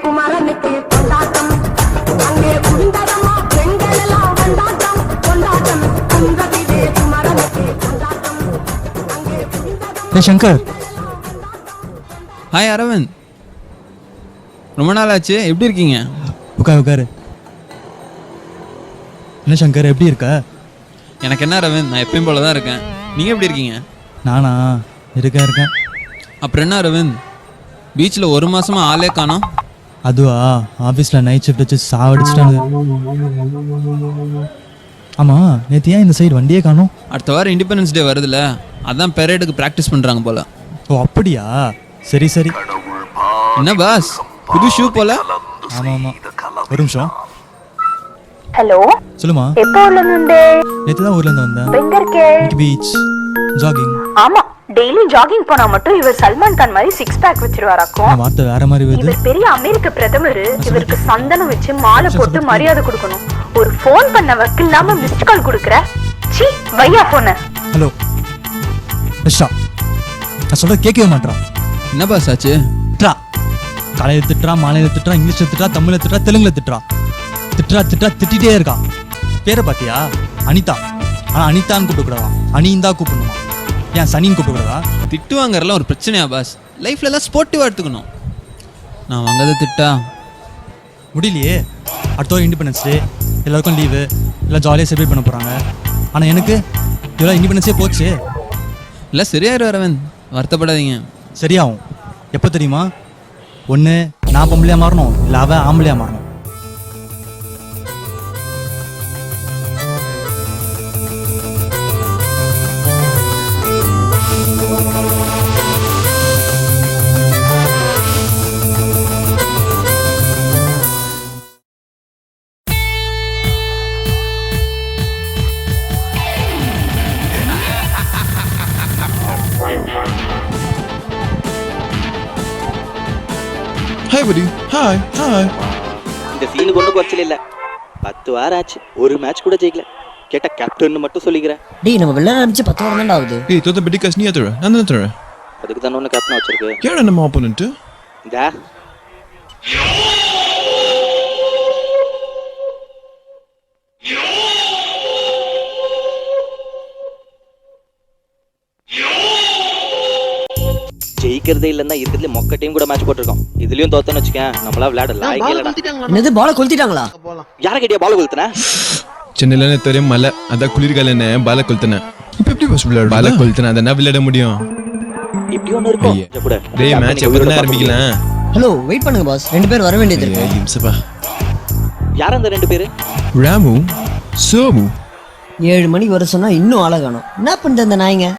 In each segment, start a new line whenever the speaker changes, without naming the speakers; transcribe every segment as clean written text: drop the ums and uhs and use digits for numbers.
குமரனுக்கு கொண்டாட்டம், அங்கே குந்தரமா பெண்கள் எல்லாம் கொண்டாட்டம் கொண்டாட்டம், குந்தவிலே குமரனுக்கு கொண்டாட்டம், அங்கே குந்தரமா.
சங்கர்.
ஹாய் அரவிந்த், ரொம்ப நாள் ஆச்சு, எப்படி இருக்கீங்க?
உட்காரு. என்ன சங்கர், எப்படி இருக்க?
எனக்கு என்ன அரவிந்த், நான் எப்பயும் போல தான் இருக்கேன். நீங்கள் எப்படி இருக்கீங்க?
நானா இருக்கேன்.
அப்புறம் என்ன அரவிந்த், பீச்சில் ஒரு மாசமா ஆளே காணோம்.
அதுவா, ஆஃபீஸில் நைட் ஷிஃப்ட் வச்சு சாவடிச்சிட்டாங்க. ஆமாம், நேற்று ஏன் இந்த சைடு வண்டியே காணோம்?
அடுத்த வாரம் இண்டிபெண்டன்ஸ் டே வருதுல்ல, அதான் பெரேடுக்கு ப்ராக்டிஸ் பண்ணுறாங்க போல.
ஓ அப்படியா, சரி.
என்ன பாஸ், புது ஷூ போல?
ஆமாம், ஒரு நிமிஷம்.
ஹலோ,
சொல்லுமா.
எப்போ ஊர்ல இருந்து?
நேற்று தான் ஊர்லேருந்து வந்தேன்.
எங்க இருக்கே?
Beach jogging.
ஆமா, டெய்லி ஜாகிங் போனா மட்டும் இவர் சல்மான் கான் மாதிரி 6 பேக் வச்சிருவாராக்கும்.
வார்த்தை வேற மாதிரி வருது.
இவர் பெரிய அமெரிக்க பிரதமர், இவருக்கு சந்தனம் வச்சு மாலை போட்டு மரியாதை கொடுக்கணும். ஒரு ஃபோன் பண்ண வக்கில்லாம மிஸ்ட் கால் கொடுக்குற. சீ, வையா போன.
ஹலோ நிஷா, நான் சொல்ல கேட்கவே மாட்டான்.
என்ன பாஸ் ஆச்சு?
திட்டுறா, காலையில் திட்டுறா, மாலையில் திட்டுறா, இங்கிலீஷில் திட்டுறா, தமிழில் திட்டுறா, தெலுங்குல திட்டுறா, திட்டிகிட்டே இருக்கா. பேரை பார்த்தியா? அனிதா. ஆனால் அனிதான்னு கூப்பிடக்கூடாதா, அனிந்தா கூப்பிடணுமா? ஏன் சனின்னு கூப்பிடக்கூடாதா?
திட்டுவாங்கறலாம் ஒரு பிரச்சனையா பாஸ்? லைஃப்ல எல்லாம் ஸ்போர்ட்டிவாக எடுத்துக்கணும். நான் வாங்காத திட்டா
முடியலையே. அடுத்த வாரம் இண்டிபெண்டன்ஸ் டே, எல்லாருக்கும் லீவு, எல்லாம் ஜாலியாக செலிப்ரேட் பண்ண போகிறாங்க. ஆனால் எனக்கு இதெல்லாம் இண்டிபெண்டன்ஸே போச்சு.
இல்லை சரியாயிரும் அரவிந்த், வருத்தப்படாதீங்க.
சரியாகும். எப்போ தெரியுமா? ஒன்று நான் பொம்பளையாக மாறணும், இல்லை அவன் ஆம்பளையாக மாறணும்.
Hi buddy. ஹாய்.
இந்த சீனு கொண்டு குறைச்சல இல்ல. 10 வாரம் ஆச்சு, ஒரு மேட்ச் கூட ஜெயிக்கல. கேட்ட கேப்டன் மட்டும் சொல்லிக்கிறேன்.
டேய், நம்ம வெள்ள ஆரம்பிச்சு 10 வாரம் தான் ஆகுது.
டேய், தோத்த பெட்டிகாஸ் நீ ஏத்துற, நான் தான் ஏத்துறேன்.
அதுக்கு தான் ஒன்னு கேப்டன் வச்சிருக்கு.
யார் நம்ம ஆப்போனன்ட்?
இந்தா ஜெயிக்கிறதே இல்லன்னா இருக்கிறதுல மொக்க டீம் கூட மேட்ச் போட்டுருக்கோம். இதுலயும் தோத்தன்னு வச்சுக்கேன், நம்மளா விளையாட லாயக்கே இல்லடா.
என்னது, பால கொளுத்திட்டாங்களா?
யார கேட்டியா பால் கொளுத்துன?
சென்னையில தெரியும் மலை, அதான் குளிர்காலன்னு பால கொளுத்துனேன். இப்போ எப்படி பாஸ் விளையாட? பால கொளுத்துன அதனா விளையாட முடியும்.
இப்படி ஒன்னு இருக்கும். கூட
டேய், மேட்ச் எப்பறனா ஆரம்பிக்கலாம்?
ஹலோ, வெயிட் பண்ணுங்க பாஸ், 2 பேர் வர வேண்டியது இருக்கு.
நிமிஷப்பா.
யார் அந்த 2 பேரு?
ராமு, சோமு.
7 மணிக்கு வர சொன்னா இன்னும் ஆள காணோம். என்ன பண்ணுது அந்த நாய்ங்க?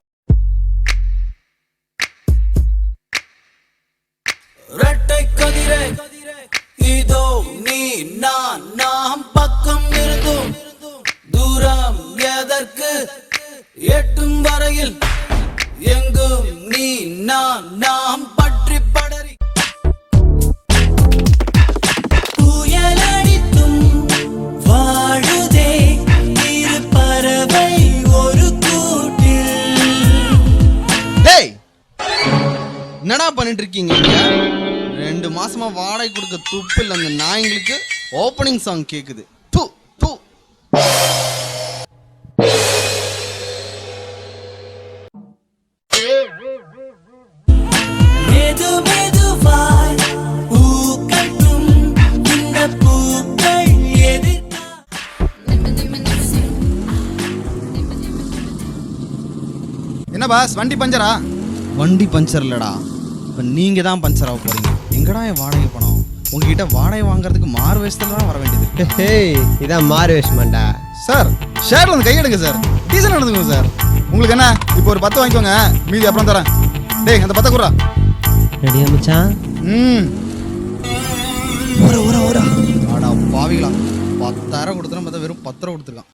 ரெட்டை கதிரே இதோ நீ நான் நாம் பக்கம் இருந்தும் தூரம் எதற்கு எட்டும் வரையில் எங்கும் நீ நான் நாம் பற்றி படரி புயலடித்தும் வாழுதே இரு பறவை ஒரு கூட்டில்.
டேய், என்னடா பண்ணிட்டு இருக்கீங்க? 2 மாசமா வாடகை கொடுக்க துப்பு இல்லை அந்த நாய்ங்களுக்கு. ஓப்பனிங் சாங் கேக்குது. தூ தூ.
மெது மெதுவாய் பூக்கட்டும் இந்த பூக்கள் எதிர்த்தா.
என்ன பாஸ், வண்டி பஞ்சரா? வண்டி பஞ்சர் இல்லடா, இப்போ நீங்க தான் பஞ்சர் ஆக போறீங்க. எங்கடா என் வாடகை பணம்? உங்ககிட்ட வாடகை வாங்குறதுக்கு மாறு வேஷத்துல தான் வர வேண்டியது.
இதான் மாறு வேஷமாண்டா.
சார், ஷேர்ல வந்து கையெடுங்க சார், டீசல் நடந்துக்கோங்க சார். உங்களுக்கு என்ன, இப்போ ஒரு 10 வாங்கிக்கோங்க, மீதி அப்புறம் தரேன். டேய், அந்த 10 குடுறா.
ரெடியா மச்சான்?
ஓரா ஆடா பாவிகளா, 10,000 கொடுத்தா பார்த்தா வெறும் 10 ரூபா கொடுத்துருக்கான்.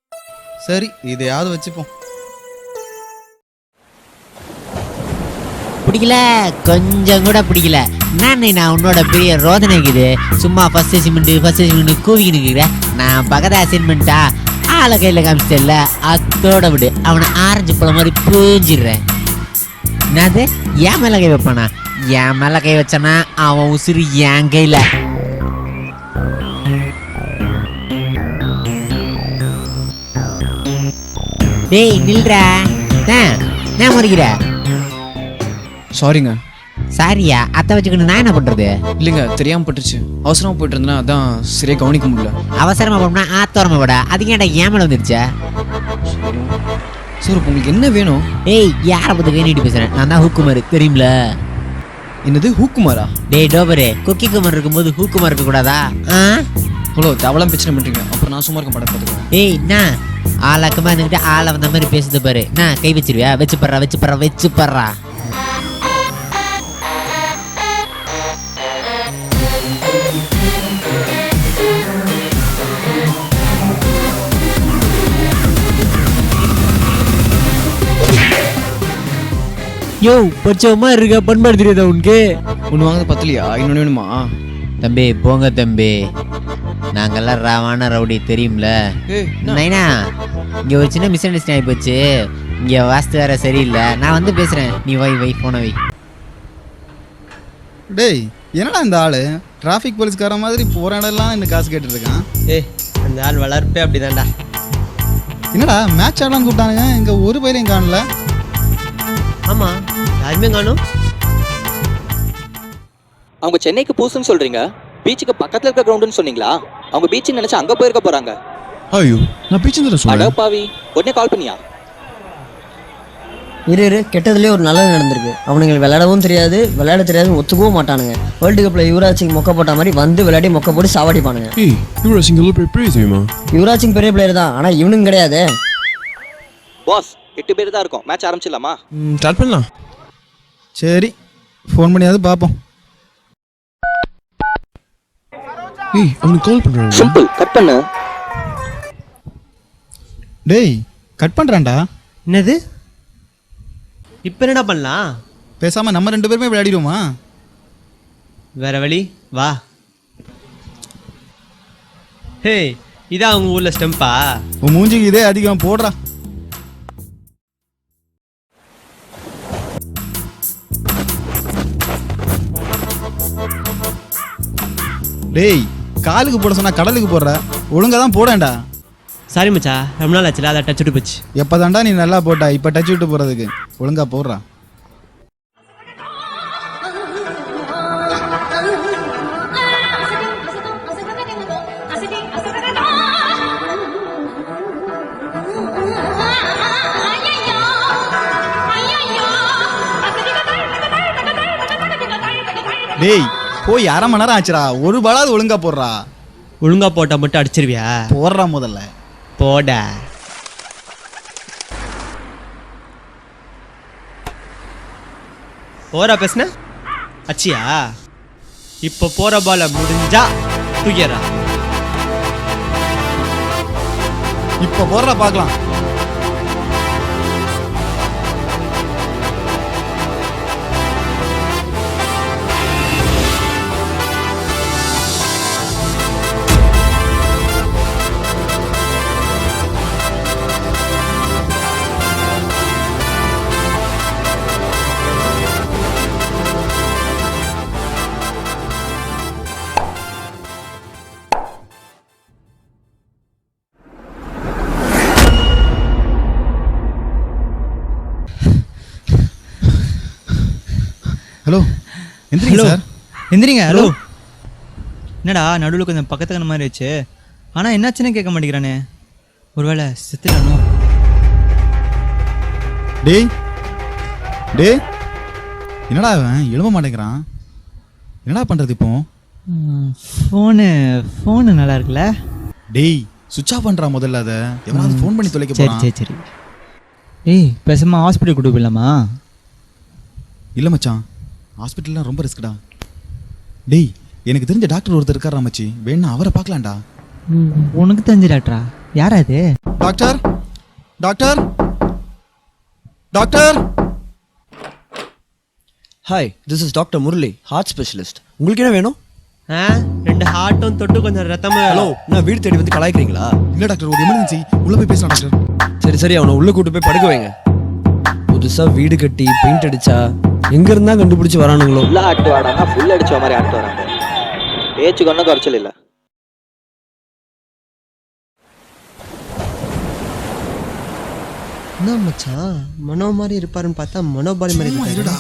சரி, இதையாவது வச்சுப்போம்.
பிடிக்கல, கொஞ்சம் கூட பிடிக்கல. நான் உன்னோட பெரிய ரோதனைக்குது. சும்மா ஃபர்ஸ்ட் சிமெண்ட் கூவிக்கிட்டு நான் பக்கத்து அசைன்மெண்ட்டா ஆளை கையில் காமிச்சிட்டல, அத்தோட விடு. அவனை ஆரஞ்சு பழம் மாதிரி பூஞ்சிடுறேன். என்னது, என் மேலே கை வைப்பானா? என் மேலே கை வச்சானா அவன் உசுறு என் கையில். டேய் நில்றா. நான் முறைக்கிற.
சாரிங்க.
சாரியா? அத்தை வச்சுக்கணும் நான் என்ன பண்றது?
இல்லைங்க, தெரியாமல் பட்டுருச்சு. அவசரமாக போயிட்டு இருந்தேன்னா அதான் சரியாக கவனிக்க முடியல.
அவசரமா போனா ஆத்தோரமா விட. அதுக்கு ஏன்டா ஏமல வந்துருச்சா?
சார் உங்களுக்கு என்ன வேணும்?
ஏய் யாரை பத்தி வேணிட்டு பேசுறேன்? நான் தான் ஹூக்குமார் தெரியும்ல.
என்னது ஹூக்குமாரா?
டேய் டோபரே, குக்கி குமார் இருக்கும்போது ஹூக்குமார் இருக்க கூடாதா?
ஹலோ, தேவலாம் பிரச்சனை பண்றீங்க. அப்புறம் நான் சும்மா இருக்க படம் பார்த்துக்கிறேன்.
ஏய் நான் ஆளாக்கமா இருந்துக்கிட்டு ஆளை வந்த மாதிரி பேசுது பாரு. நான் கை வச்சிருவியா? வச்சு படுறா. யோ பச்சமா இருக்க, பண்பாடு தெரியாதா உனக்கு?
ஒன்று வாங்க பத்தலையா? இன்னொன்று வேணுமா?
தம்பி போங்க தம்பி, நாங்கெல்லாம் ராவான ரவுடி தெரியும்ல. நைனா இங்க ஒரு சின்ன மிஸ் அண்டர்ஸ்டாண்டிங் ஆகி போச்சு. இங்க வாஸ்து வேற சரியில்லை. நான் வந்து பேசுறேன், நீ வை போன வை.
டேய் என்னடா இந்த ஆளு டிராஃபிக் போலீஸ்கார மாதிரி போற இடம்லாம் இன்னும் காசு கேட்டுட்டு இருக்கான்.
ஏய் அந்த ஆள் வளர்ப்பே அப்படிதான்டா.
என்னடா மேட்ச் ஆடலான்னு கூப்பிட்டானுங்க, இங்க ஒரு பையனையும் காணல.
ஆமா யாருமே காணும்.
அவங்க சென்னைக்கு பூசுன்னு சொல்றீங்க, பீச்சுக்கு பக்கத்துல இருக்க கிரவுண்டுன்னு சொன்னீங்களா? அவங்க பீச்சுன்னு நினைச்சு அங்க போயிருக்க போறாங்க.
ஐயோ நான் பீச்சு தான் சொன்னேன்.
அடப்பாவி, உடனே கால் பண்ணியா?
இரு கெட்டதுலேயே ஒரு நல்லது நடந்திருக்கு. அவனுங்க விளையாடவும் தெரியாது, விளையாட தெரியாது, ஒத்துக்கவும் மாட்டானுங்க. வேர்ல்டு கப்பில் யுவராஜ் சிங் மொக்க போட்ட மாதிரி வந்து விளையாடி மொக்க போட்டு சாவடிப்பானுங்க.
ஏய் யுவராஜ் சிங் எவ்வளோ பெரிய தெரியுமா?
யுவராஜ் சிங் பெரிய பிளேயர் தான், ஆனால் இவனுங்க கிடையாது.
பாஸ் 8 பேர் தான் இருக்கும், மேட்ச் ஆரம்பிச்சிடலாமா?
ஸ்டார்ட் பண்ணலாம்.
சரி ஃபோன் பண்ணியாவது பார்ப்போம்.
ஏய் அவனுக்கு கால் பண்ணுறாங்க.
சிம்பிள், கட் பண்ணு.
டேய் கட் பண்ணுறான்டா.
என்னது இப்போ என்னடா பண்ணலாம்?
பேசாமல் நம்ம 2 பேருமே விளையாடிடுவோமா?
வேற வழி வா. ஹே இதான் உங்க ஊர்ல ஸ்டெம்பா?
உன் மூஞ்சிக்கு இதே அதிகம் போடுறா. டேய் காலுக்கு போட சொன்னா கடலுக்கு போடுற, ஒழுங்கா தான் போடேன்டா.
சாரி மச்சா, ரொம்ப நாள் ஆச்சுல, அதை டச் விட்டு போச்சு.
எப்போதான்டா நீ நல்லா போட்டா, இப்போ டச் விட்டு போகிறதுக்கு ஒழுங்கா போடுறா. டேய் போய் 1/2 மணி நேரம் ஆச்சுடா, ஒரு பாலாவது ஒழுங்கா போடுறா.
ஒழுங்கா போட்டா மட்டும் அடிச்சிருவியா?
போடுறா முதல்ல.
போட. போறா பேசுன அச்சியா? இப்ப போற பால முடிஞ்சா தூக்கியறா.
இப்போ போடுறா பார்க்கலாம். ஹலோ
ஹலோ எந்திரிங்க. ஹலோ என்னடா நடுவில் கொஞ்சம் பக்கத்துக்கு மாதிரி வச்சு, ஆனால் என்னாச்சுன்னு கேட்க மாட்டேங்கிறானே. ஒருவேளை செத்துட்டானோ?
டேய் டேய் என்னடா அவன் எழும்ப மாட்டேங்கிறான், என்னடா பண்ணுறது இப்போ?
ஃபோனு நல்லா இருக்குல்ல?
டேய் சுவிட்ச் ஆஃப் பண்ணுறா முதல்ல, அதை எவனாவது ஃபோன் பண்ணி தொலைக்க
சரி
போகிறான்.
சரி சரி. ஏய் பேசாமல் ஹாஸ்பிட்டல் கூட்டு போயிடலாமா?
இல்லை மச்சான், ஹாஸ்பிட்டல்லாம் ரொம்ப ரிஸ்க்டா. டேய் எனக்கு தெரிஞ்ச டாக்டர் ஒருத்தர் இருக்காரா மச்சி, வேணா அவரை பார்க்கலாம்டா.
உனக்கு தெரிஞ்ச டாக்டரா? யாரா அது?
Doctor doctor doctor.
Hi, this is doctor Murali, heart specialist. உங்களுக்கு என்ன வேணும்?
2 ஹார்ட்டும் தொட்டு கொஞ்சம் ரத்தமும்.
ஹலோ, நான் வீடு தேடி வந்து கலாய்க்கிறீங்களா?
இல்லை டாக்டர், ஒரு எமர்ஜென்சி, உள்ளே போய் பேசலாம் டாக்டர்.
சரி அவனை உள்ள கூட்டு போய் படுக்க வைங்க. புதுசா வீடு கட்டி பெயிண்ட் அடிச்சா எங்க இருந்தா கண்டுபிடிச்சு வரானுங்களோ.
ஃபுல்லா ஆட்டு வாடானா ஃபுல் அடிச்ச மாதிரி ஆட்டு வராங்க. பேச்சுக்கு ஒன்றும் குறைச்சல் இல்லை.
என்ன மச்சான் மனோ மாதிரி இருப்பாருன்னு பார்த்தா மனோபாலி மாதிரி
சும்மா
இருக்காரு.
இருடா.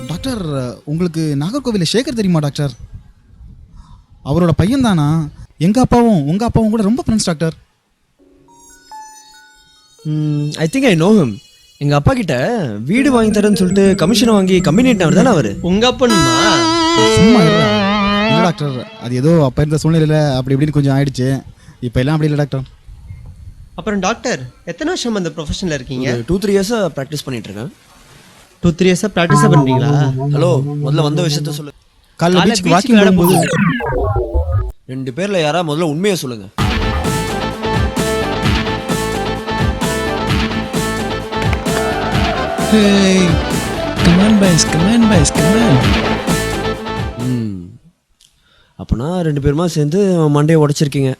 டாக்டர் உங்களுக்கு நாகர்கோவிலில் சேகர் தெரியுமா டாக்டர்? அவரோட பையன் தானா? எங்க அப்பாவும் உங்க அப்பாவும் கூட ரொம்ப friends doctor.
I think I know him. எங்க அப்பா கிட்ட வீடு வாங்கி தரேன்னு சொல்லிட்டு கமிஷனை வாங்கி கம்பெனிட்டவர் தானே அவரு.
உங்க அப்பனுமா?
சும்மா இருடா. இல்ல டாக்டர், அது ஏதோ அப்ப இருந்த சூழ்நிலையில அப்படி இப்படின்னு கொஞ்சம் ஆயிடுச்சு. இப்ப எல்லாம் அப்படி இல்லை டாக்டர்.
அப்புறம் டாக்டர் எத்தனை வருஷம் அந்த ப்ரொஃபஷனில் இருக்கீங்க?
2-3 இயர்ஸா ப்ராக்டிஸ் பண்ணிட்டு இருக்கேன்.
2-3 இயர்ஸாக ப்ராக்டிஸாக பண்ணுறீங்களா?
ஹலோ, முதல்ல வந்த விஷயத்த சொல்லு.
காலைல பீச்சுக்கு வாக்கிங் போகும்போது
2 பேர்ல யாரா முதல்ல உண்மையை சொல்லுங்க.
Hey, come on boys, come on boys, come on.
அப்பனா 2 பேருமா சேர்ந்து மண்டையை உடைச்சிருக்கீங்க.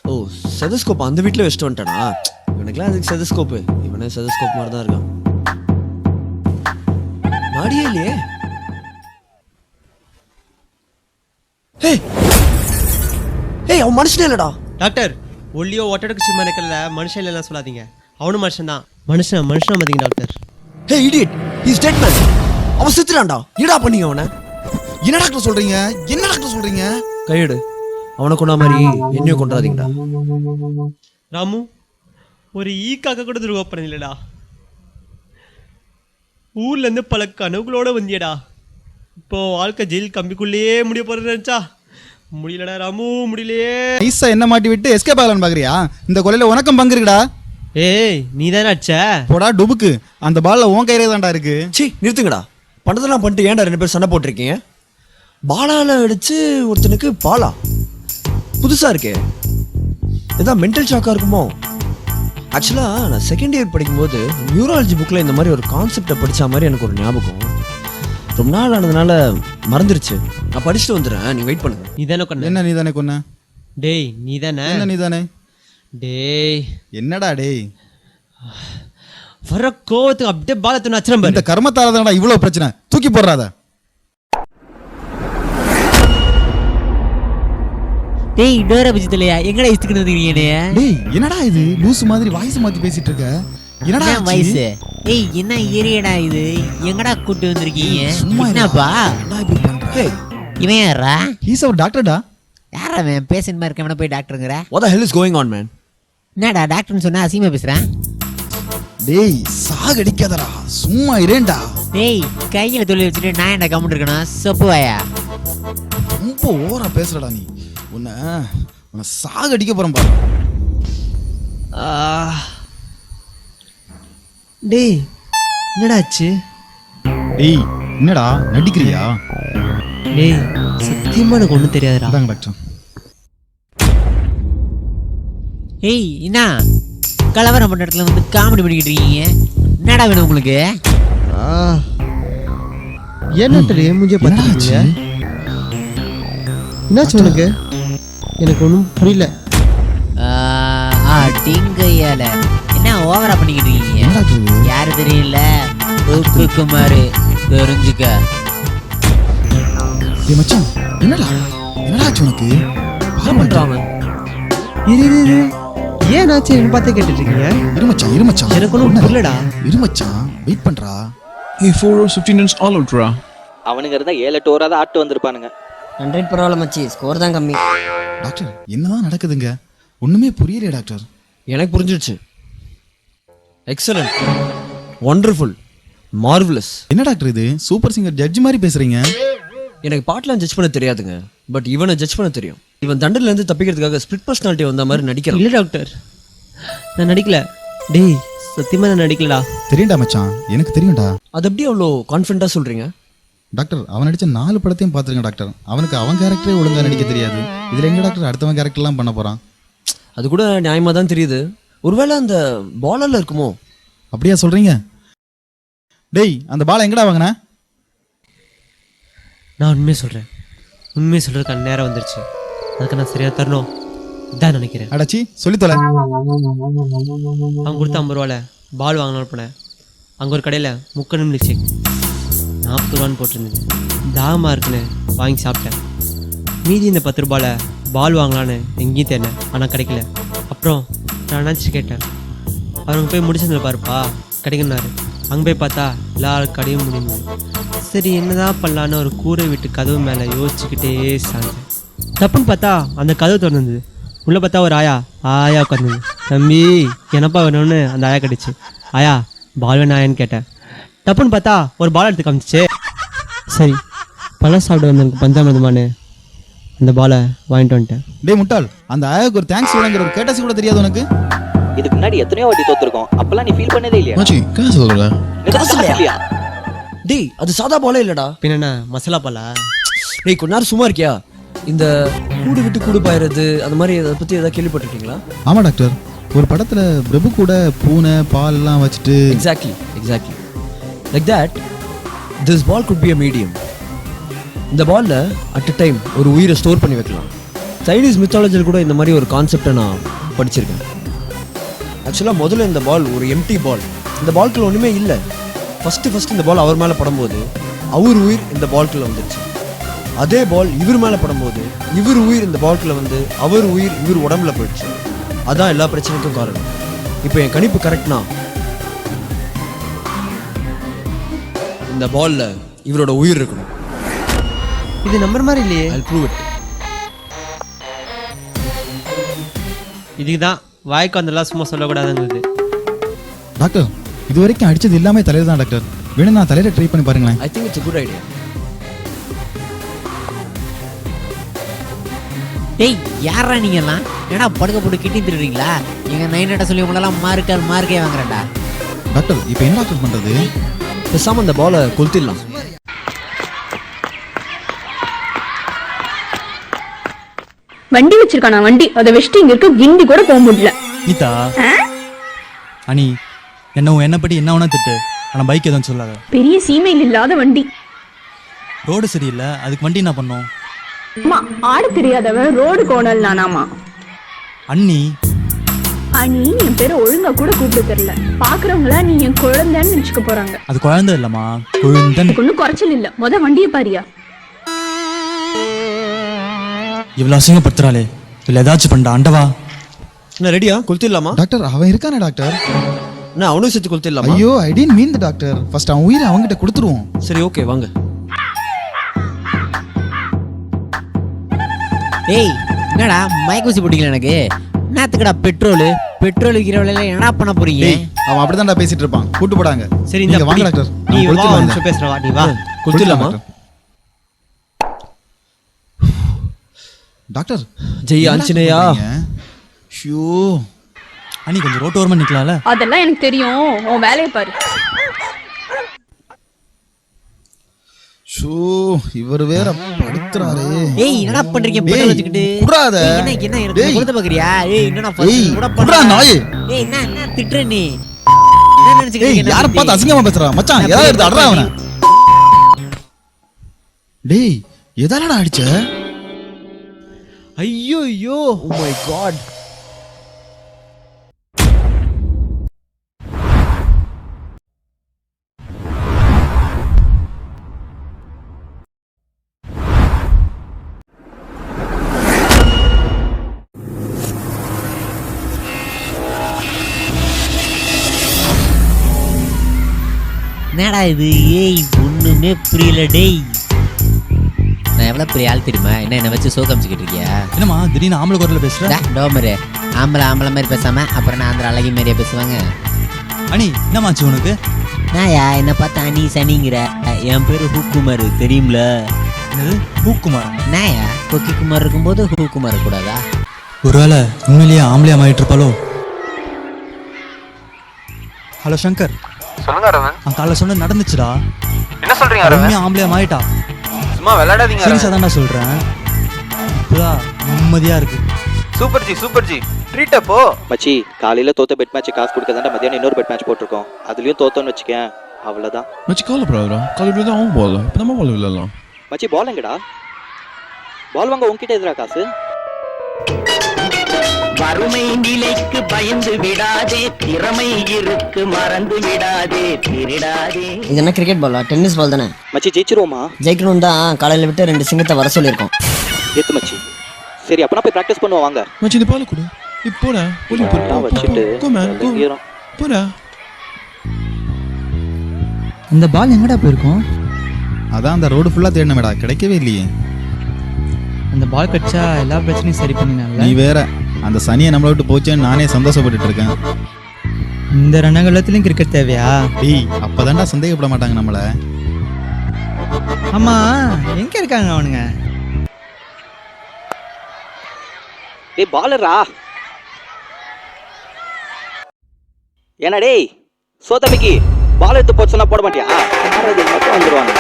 ஓ, செதஸ்கோப் அந்த வீட்டில் வச்சுட்டு வந்துட்டானா? இவனுக்குலாம் அதுக்கு செதஸ்கோப்பு. இவனே செதஸ்கோப் மாதிரி தான் இருக்கான். மாடியே இல்லையே. ஏய், அவன் மனுஷனே இல்லடா.
டாக்டர் ஒல்லியோ ஒட்டடக்கு சும்மா இருக்கல மனுஷன் இல்லைலாம் சொல்லாதீங்க. அவனும் மனுஷன் தான். மனுஷனா மாத்தீங்க doctor.
Hey idiot, he is dead man. அவன் செத்துறான்டா. என்னடா பண்ணீங்க அவனை?
என்ன டாக்டர் சொல்றீங்க? என்ன டாக்டர் சொல்றீங்க?
கையெடு. அவனை கொண்டா மாதிரி என்னையும் கொண்டாதீங்கடா.
ராமு, ஒரு ஈக்காக்க கூட துரோகம் பண்ணலடா. ஊர்ல இருந்து பல கனவுகளோட வந்தியடா. இப்போ வாழ்க்கை ஜெயில் கம்பிக்குள்ளேயே முடிய போறது நினைச்சா முடியலடா ராமு, முடியலையே.
ஐசா என்ன மாட்டி விட்டு எஸ்கேப் ஆகலான்னு பாக்குறியா? இந்த கொலையில உனக்கும் பங்கு இருக்குடா.
ஏய், நீ தானே அடிச்ச?
போடா டுபுக்கு. அந்த பால்ல உன் கையிலே தான்டா இருக்கு.
சீ, நிறுத்துங்கடா. பண்ணதெல்லாம் பண்ணிட்டு ஏன்டா 2 பேர் சண்டை போட்டிருக்கீங்க? பாலால அடிச்சு ஒருத்தனுக்கு பாலா? புதுசா இருக்கே. இதான் மென்டல் ஷாக்கா இருக்குமோ? ஆக்சுவலா நான் 2nd இயர் படிக்கும்போது நியூராலஜி புக்ல இந்த மாதிரி ஒரு கான்செப்டை படிச்ச மாதிரி எனக்கு ஒரு ஞாபகம். ரொம்ப நாள் ஆனதுனால மறந்துருச்சு. நான் படிச்சுட்டு வந்துடுறேன், நீ வெயிட் பண்ணுங்க.
நீ தானே கொன்ன?
என்ன நீ தானே கொன்ன?
டேய் நீ தானே?
என்ன நீ தானே?
டேய்
என்னடா டேய்?
வர கோவத்துக்கு அப்படியே பாலத்தை நச்சரம் பாரு.
இந்த கர்மத்தால தானடா இவ்வளவு பிரச்சனை. தூக்கி போடுறாத.
டேய் டோர பஜித்தலையா எங்கடா இஸ்துக்கு வந்துக்கிறீங்க?
டேய் என்னடா இது? லூஸ் மாதிரி வாய்ஸ் மாத்தி பேசிட்டு இருக்க. என்னடா
வயசு? ஏய் என்ன ஏரியடா இது? எங்கடா கூட்டி வந்திருக்கீங்க?
சும்மா
என்னப்பா
Hey,
இவன் யாரா?
ஹீஸ் அவர் டாக்டர்டா.
யாரா அவன்? பேஷண்ட் மாதிரி இருக்கவன போய் டாக்டருங்கற?
what the hell is going on, man?
என்னடா டாக்டர்னு சொன்னா அசிங்கமா பேசுறான்?
டேய் சாகடிக்காதடா. சும்மா இரேண்டா.
டேய் கையில தொழில் வச்சுட்டு நான் என்ன கம்முன்னு இருக்கணும்? சொப்பு வாயா.
ரொம்ப ஓவரா பேசுறடா நீ. உன்னை சாகடிக்க போறேன் பாரு.
டேய் என்னடா ஆச்சு?
டேய் என்னடா நடிக்கிறியா?
டேய் சத்தியமா எனக்கு ஒன்றும் தெரியாதுடா.
அதாங்க டாக்டர்.
ஏய் என்ன கலவரம் பண்ண இடத்துல வந்து காமெடி பண்ணிக்கிட்டு இருக்கீங்க? என்னடா வேணும் உங்களுக்கு?
என்ன தெரியும் முஞ்சே பார்த்துருக்கீங்க? என்னாச்சு உனக்கு? எனக்கு ஒன்றும் புரியல.
டிங்கையால என்ன ஓவரா பண்ணிக்கிட்டு இருக்கீங்க? யாரு தெரியல? குமார் தெரிஞ்சுக்க.
டேய் மச்சான் என்னடா? என்னடா ஆச்சு உனக்கு?
என்ன பண்றான்?
இரு ஏன் ஆச்சு என்ன பார்த்தே கேட்டுட்டு இருக்கீங்க?
இரு மச்சான்.
எனக்கு ஒன்றும் புரியலடா.
இரு மச்சான் வெயிட் பண்றா.
Hey, 4 hours 15 minutes all out, rah.
அவனுங்க இருந்தா 7-8 ஓவரா தான் ஆட்டு வந்திருப்பானுங்க.
100 பரவாயில்ல மச்சி, ஸ்கோர் தான் கம்மி.
டாக்டர் என்னதான் நடக்குதுங்க? ஒண்ணுமே புரியலையே டாக்டர்.
எனக்கு புரிஞ்சிடுச்சு. Excellent, wonderful, marvellous.
என்ன டாக்டர் இது? சூப்பர் சிங்கர் ஜட்ஜ் மாதிரி பேசுறீங்க.
எனக்கு பாட்டெலாம் ஜட்ஜ் பண்ண தெரியாதுங்க, பட் இவனை ஜட்ஜ் பண்ண தெரியும். இவன் தண்டனையிலேருந்து தப்பிக்கிறதுக்காக ஸ்பிளிட் பர்சனாலிட்டி வந்த மாதிரி நடிக்கிறான்.
இல்லை டாக்டர், நான் நடிக்கல. டேய் சத்தியமா நான் நடிக்கலடா.
தெரியும்டா மச்சான், எனக்கு தெரியும்டா.
அது எப்படி அவ்வளோ கான்ஃபிடென்ட்டாக சொல்கிறீங்க?
டாக்டர் அவன் நடித்த 4 படத்தையும் பார்த்துருங்க டாக்டர். அவனுக்கு அவன் கேரக்டரே ஒழுங்காக நடிக்க தெரியாது. இதில் எங்க டாக்டர் அடுத்தவன் கேரக்டர்லாம் பண்ண போகிறான்?
அது கூட நியாயமாக தான் தெரியுது. ஒருவேளை அந்த பாலில் இருக்குமோ?
அப்படியா சொல்கிறீங்க? டேய் அந்த பாலை எங்கடா வாங்கின?
நான் உண்மையை சொல்கிறேன். உண்மையை சொல்கிறதுக்கான நேரம் வந்துருச்சு. அதுக்கு நான் சரியாக தரணும் இதான் நினைக்கிறேன்.
அடாச்சி சொல்லித்தல.
அவன் கொடுத்த 50 ரூபாவில் பால் வாங்கணும்னு போனேன். அங்கே ஒரு கடையில் முக்கணும் மில்க் ஷேக் 40 ரூபான்னு போட்டிருந்தது. தாகமாக இருக்குன்னு வாங்கி சாப்பிட்டேன். மீதி இந்த 10 ரூபாயில் பால் வாங்கலான்னு எங்கேயும் தேடினேன், ஆனால் கிடைக்கல. அப்புறம் நான் நினச்சி கேட்டேன், அவங்க போய் முடிச்சிருந்த பாருப்பா கிடைக்குன்னாரு. அங்கே போய் பார்த்தா எல்லா கடையும் முடியுது. சரி என்னதான் பண்ணலான்னு ஒரு கூரை வீட்டு கதவு மேலே யோசிச்சுக்கிட்டே சாஞ்சேன். தப்புன்னு பார்த்தா அந்த கதவு திறந்துது. உள்ளே பார்த்தா ஒரு ஆயா உட்காந்துது. தம்பி என்னப்பா வேணும்னு அந்த ஆயா கடிச்சு. ஆயா பால் வேணும் ஆயான்னு கேட்டேன். தப்புன்னு பார்த்தா ஒரு பால் எடுத்து காமிச்சிச்சு. சரி பழம் சாப்பிட வந்தவனுக்கு பஞ்சாமிரதமானு அந்த பாலை வாங்கிட்டு வந்துட்டேன்.
டேய் முட்டாள், அந்த ஆயாவுக்கு ஒரு தேங்க்ஸ் சொல்லுங்கிற ஒரு கேட்டசி கூட தெரியாது உனக்கு?
இதுக்கு முன்னாடி எத்தனையோ வாட்டி தோத்துருக்கோம், அப்பெல்லாம் நீ ஃபீல் பண்ணதே இல்லையா?
மச்சி காசு சொல்றேன்.
காசு இல்லையா? டேய் அது சாதா பாலே இல்லடா.
பின்ன மசாலா பாலா?
டேய் கொஞ்ச நேரம் சும்மா இருக்கியா? இந்த கூடு விட்டு கூடு பாயிறது அந்த மாதிரி அதை பத்தி ஏதாவது கேள்விப்பட்டிருக்கீங்களா?
ஆமா டாக்டர், ஒரு படத்துல பிரபு கூட பூனை பால் எல்லாம் வச்சுட்டு.
Exactly like that this ball could be a medium. இந்த பால்ல அட் அ டைம் ஒரு உயிரை ஸ்டோர் பண்ணி வைக்கலாம். சைனீஸ் மித்தாலஜியில் கூட இந்த மாதிரி ஒரு கான்செப்டை நான் படிச்சிருக்கேன். ஆக்சுவலாக முதல்ல இந்த பால் ஒரு எம்டி பால். இந்த பால்குள்ள ஒன்றுமே இல்லை. ஃபஸ்ட்டு இந்த பால் அவர் மேலே படும்போது அவர் உயிர் இந்த பால்குள்ள வந்துருச்சு. அதே பால் இவர் மேலே படும்போது இவர் உயிர் இந்த பால்குள்ள வந்து அவர் உயிர் இவர் உடம்புல போயிடுச்சு. அதான் எல்லா பிரச்சனைக்கும் காரணம். இப்போ என் கணிப்பு கரெக்ட்னா இந்த பால்ல இவரோட உயிர் இருக்கணும்.
இது நம்பர் மாதிரி இல்லையே.
I'll prove it.
இதுக்கு தான் வாய்க்கு வந்தெல்லாம் சும்மா சொல்லக்கூடாதுங்கிறது.
டாக்டர் இது வரைக்கும் அடிச்சது எல்லாமே தலையில தான் டாக்டர். வேணும் நான் தலையில ட்ரை பண்ணி பாருங்களேன்.
I think it's a good idea.
டேய் யாரா நீங்கெல்லாம்? ஏன்னா படுக்க போட்டு கிட்டி திருடுறீங்களா? எங்க நைனட்ட சொல்லி உங்களெல்லாம் மார்க்கே வாங்குறேன்டா.
டாக்டர் இப்போ என்ன டாக்டர் பண்றது?
பேசாம அந்த பாலை கொளுத்திடலாம்.
வண்டி வச்சிருக்கானா வண்டி, அதை வச்சுட்டு இங்க இருக்க கிண்டி கூட போக முடியல.
நீதா அனி என்ன படி என்ன வேணா திட்டு, ஆனா பைக் எதுவும் சொல்லாத.
பெரிய சீமையில் இல்லாத வண்டி.
ரோடு சரியில்லை, அதுக்கு வண்டி என்ன பண்ணும்?
அம்மா ஆட தெரியாதவன் ரோடு கோணல் நானாமா.
அண்ணி
அனி என் பேரை ஒழுங்கா கூட கூப்பிட தெரியல. பாக்குறவங்கள நீ என் குழந்தைன்னு நினைச்சுக்க போறாங்க.
அது குழந்தை இல்லம்மா, குழந்தன்.
ஒன்னும் குறைச்சல் இல்ல. வண்டியை பாரியா?
இவ்வளவு அசிங்கப்படுத்துறாளே, இல்ல ஏதாச்சும் பண்ணா ஆண்டவா.
என்ன ரெடியா? கொளுத்திடலாமா?
டாக்டர் அவன் இருக்கானே டாக்டர்.
நான் அவனும் சேர்த்து கொளுத்திடலாமா?
ஐயோ I did mean the doctor. First அவன் உயிரை அவன்கிட்ட கொடுத்துருவோம்.
சரி ஓகே வாங்க.
ஏய் என்னடா மயக்கூசி போட்டீங்களா? எனக்கு என்னத்துக்குடா பெட்ரோல் விற்கிற வேலையில என்ன பண்ண போறீங்க?
அவன் அப்படிதான்டா பேசிட்டு இருப்பான், கூட்டு போடாங்க.
சரி
நீங்க வாங்க டாக்டர்.
நீ வா கொஞ்சம் பேசுற வா. நீ வா
கொளுத்திடலாமா?
டாக்டர்
ஜெய் ஆஞ்சநேயா.
ஷோ
அனி கொஞ்சம் ரோட்டு ஓரமா நிக்கலாம்ல?
அதெல்லாம் எனக்கு தெரியும், உன் வேலையை பாரு.
ஷோ இவர் வேற படுத்துறாரே.
ஏய் என்னடா பண்றீங்க பெட்ரோல் வச்சிட்டு?
குடுறாத.
என்ன எனக்கு கொடுத்த பாக்குறியா? ஏய் என்னடா
ஏய்
கூட
குடுறா நாயே.
ஏய் என்ன திட்ற நீ? என்ன நினைச்சிட்டு
ஏய் யார பார்த்து அசிங்கமா பேசுறா? மச்சான் ஏதாவது எடுத்து அடறா அவன. டேய் எதாலடா அடிச்ச?
ஐயோ ஐயோ ஓ மை காட்.
என்னடா இது? ஏய் ஒண்ணுமே புரியல டேய். நான் எவ்வளவு பெரிய ஆள் தெரியுமா? என்ன வச்சு சோ காமிச்சுக்கிட்டு இருக்கியா?
என்னம்மா திடீர்னு ஆம்பளை குரல்ல பேசுற?
டோமரு ஆம்பளை மாதிரி பேசாம அப்புறம் நான் அந்த அழகி மாதிரியே பேசுவாங்க.
அனி என்னமாச்சு உனக்கு?
நாயா என்ன பார்த்தா அனி சனிங்கிற? என் பேரு ஹூக்குமார் தெரியும்ல?
என்னது ஹூக்குமார்?
நாயா கொக்கி குமார் இருக்கும்போது ஹூக்குமார் கூடாதா?
ஒருவேளை உண்மையிலேயே ஆம்பளையா மாறிட்டு இருப்பாளோ? ஹலோ சங்கர்.
சொல்லுங்க அரவன்.
நான் காலைல சொன்னது நடந்துச்சுடா.
என்ன சொல்றீங்க அரவன்?
உண்மையா ஆம்பளையா மாறிட்டா.
சும்மா விளையாடாதீங்க.
சீரியஸா தான்டா சொல்றேன். இப்பதான் நிம்மதியா இருக்கு.
சூப்பர் ஜி ட்ரீட் அப்போ.
மச்சி காலையில தோத்த பெட் மேட்ச் காசு கொடுக்க தான் மத்தியானம் இன்னொரு பெட் மேட்ச் போட்டிருக்கோம். அதுலயும் தோத்தோன்னு வச்சுக்கேன் அவ்வளவுதான்.
மச்சி கவலைப்படாதடா, காலையில தான் அவன் போகல. இப்போ நம்ம பால் விளையாடலாம்.
மச்சி பால் எங்கடா? பால் வாங்க உன்கிட்ட எதிரா காசு?
வறுமை நிலைக்கு பயந்து விடாதே, திறமை இருக்கு மறந்து விடாதே, திருடாதே.
இது என்ன கிரிக்கெட் பாலா? டென்னிஸ் பால் தானே?
மச்சி ஜெயிச்சிருவோமா?
ஜெயிக்கணும் தான் காலையில விட்டு 2 சிங்கத்தை வர சொல்லியிருக்கோம்.
ஏத்து மச்சி சரி அப்பனா போய் ப்ராக்டிஸ் பண்ணுவோம் வாங்க.
மச்சி இந்த பாலை கொடு. இப்போடா ஓடி
இதெல்லாம் வச்சுட்டு
போடா போடா.
இந்த பால் எங்கடா போயிருக்கோம்?
அதான் அந்த ரோடு ஃபுல்லாக தேடினமேடா, கிடைக்கவே இல்லையே.
அந்த பால் கடிச்சா எல்லா பிரச்சனையும் சரி பண்ணினால.
நீ வேற அந்த சனியை நம்மளை விட்டு போச்சேன்னு நானே சந்தோஷப்பட்டுட்டு இருக்கேன்.
இந்த ரணகலத்திலையும் கிரிக்கெட் தேவையா?
டேய் அப்பதான்டா சந்தேகப்பட மாட்டாங்க நம்மள.
ஆமா எங்க இருக்காங்க அவனுங்க?
டேய் பாலரா. ஏன்னா டேய் சோதமிக்கு பால் எடுத்து போச்சுன்னா போட மாட்டியா? யாராவது மட்டும் வந்துடுவாங்க.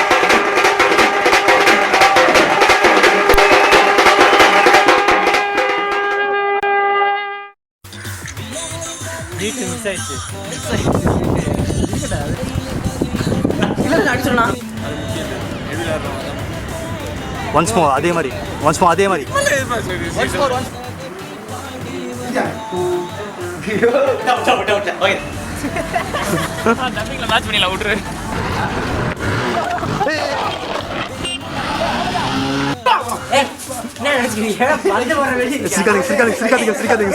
ஒன்ஸ் மோர் அதே மாதிரி
சிரிக்காதீங்க